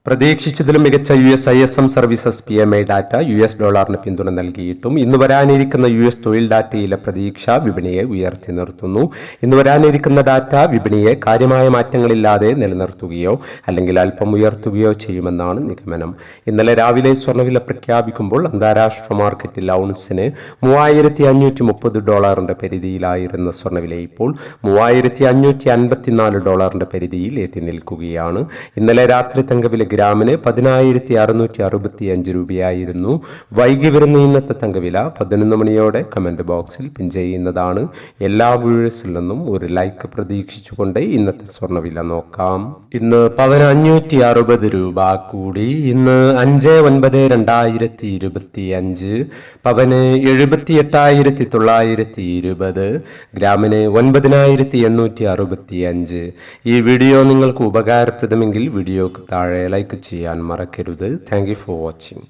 പ്രതീക്ഷിച്ചതിലും മികച്ച USISM services PMI data US ഡോളറിന് പിന്തുണ നൽകിയിട്ടും ഇന്ന് വരാനിരിക്കുന്ന US തൊഴിൽ ഡാറ്റയിലെ പ്രതീക്ഷ വിപണിയെ ഉയർത്തി നിർത്തുന്നു. ഇന്ന് വരാനിരിക്കുന്ന ഡാറ്റ വിപണിയെ കാര്യമായ മാറ്റങ്ങളില്ലാതെ നിലനിർത്തുകയോ അല്ലെങ്കിൽ അല്പം ഉയർത്തുകയോ ചെയ്യുമെന്നാണ് നിഗമനം. ഇന്നലെ രാവിലെ സ്വർണ്ണവില പ്രഖ്യാപിക്കുമ്പോൾ അന്താരാഷ്ട്ര മാർക്കറ്റിൽ ഔൺസിന് $3530 പരിധിയിലായിരുന്ന സ്വർണ്ണവില ഇപ്പോൾ $3554 പരിധിയിൽ എത്തി നിൽക്കുകയാണ്. ഇന്നലെ രാത്രി തങ്കവില ഗ്രാമിന് 10,665 രൂപയായിരുന്നു. വൈകി വരുന്ന ഇന്നത്തെ തങ്കവില 11 മണിയോടെ കമന്റ് ബോക്സിൽ പിൻ ചെയ്യുന്നതാണ്. എല്ലാ വ്യൂവേഴ്സിൽ നിന്നും ഒരു ലൈക്ക് പ്രതീക്ഷിച്ചുകൊണ്ട് ഇന്നത്തെ സ്വർണ്ണവില നോക്കാം. ഇന്ന് പവന് 560 രൂപ കൂടി. ഇന്ന് 5/9/2025 പവന് 78,920, ഗ്രാമിന് 9,865. ഈ വീഡിയോ നിങ്ങൾക്ക് ഉപകാരപ്രദമെങ്കിൽ വീഡിയോക്ക് താഴെ ലൈക്ക് ചെയ്യാൻ മറക്കരുത്. Thank you for watching.